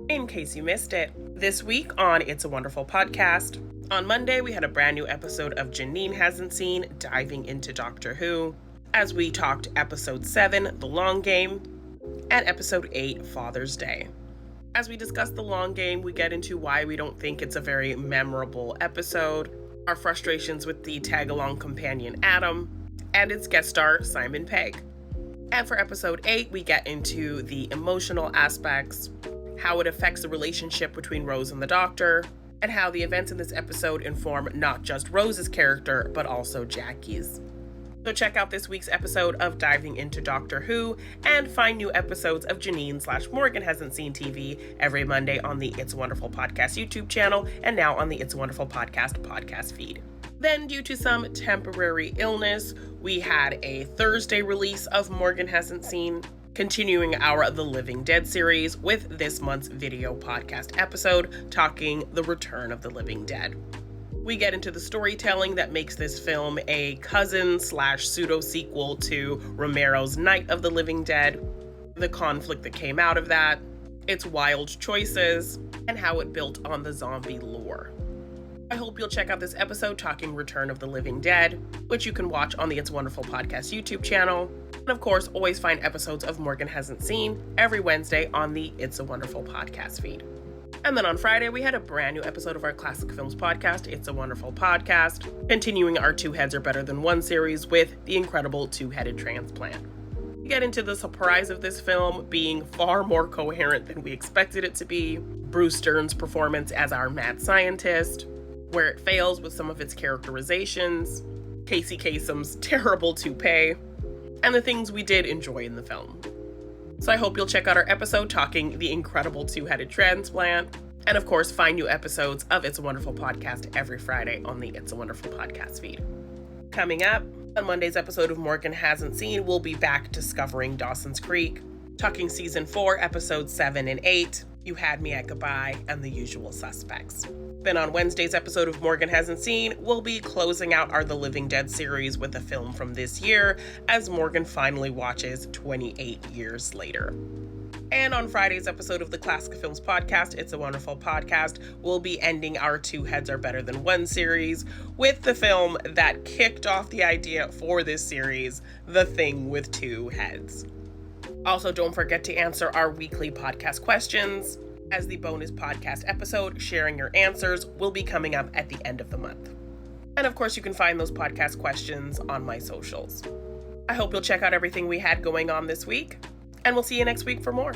In case you missed it, this week on It's a Wonderful Podcast, on Monday we had a brand new episode of Janine Hasn't Seen, diving into Doctor Who, as we talked episode 7, The Long Game, and episode 8, Father's Day. As we discuss The Long Game, we get into why we don't think it's a very memorable episode, our frustrations with the tag-along companion Adam, and its guest star Simon Pegg. And for episode 8, we get into the emotional aspects, how it affects the relationship between Rose and the Doctor, and how the events in this episode inform not just Rose's character, but also Jackie's. So check out this week's episode of Diving into Doctor Who, and find new episodes of Janine/Morgan Hasn't Seen TV every Monday on the It's a Wonderful Podcast YouTube channel, and now on the It's a Wonderful podcast feed. Then, due to some temporary illness, we had a Thursday release of Morgan Hasn't Seen, continuing our The Living Dead series with this month's video podcast episode, talking The Return of the Living Dead. We get into the storytelling that makes this film a cousin/pseudo-sequel to Romero's Night of the Living Dead, the conflict that came out of that, its wild choices, and how it built on the zombie lore. I hope you'll check out this episode talking Return of the Living Dead, which you can watch on the It's a Wonderful Podcast YouTube channel. And of course, always find episodes of Morgan Hasn't Seen every Wednesday on the It's a Wonderful Podcast feed. And then on Friday, we had a brand new episode of our Classic Films podcast, It's a Wonderful Podcast, continuing our Two Heads Are Better Than One series with The Incredible Two-Headed Transplant. We get into the surprise of this film being far more coherent than we expected it to be, Bruce Stern's performance as our mad scientist, where it fails with some of its characterizations, Casey Kasem's terrible toupee, and the things we did enjoy in the film. So I hope you'll check out our episode talking The Incredible Two-Headed Transplant, and of course find new episodes of It's a Wonderful Podcast every Friday on the It's a Wonderful Podcast feed. Coming up, on Monday's episode of Morgan Hasn't Seen, we'll be back discovering Dawson's Creek, talking Season 4, Episodes 7 and 8, You Had Me at Goodbye, and The Usual Suspects. Then on Wednesday's episode of Morgan Hasn't Seen, we'll be closing out our The Living Dead series with a film from this year, as Morgan finally watches 28 years later. And on Friday's episode of the Classic Films podcast, It's a Wonderful Podcast, we'll be ending our Two Heads Are Better Than One series with the film that kicked off the idea for this series, The Thing with Two Heads. Also, don't forget to answer our weekly podcast questions, as the bonus podcast episode, Sharing Your Answers, will be coming up at the end of the month. And of course, you can find those podcast questions on my socials. I hope you'll check out everything we had going on this week, and we'll see you next week for more.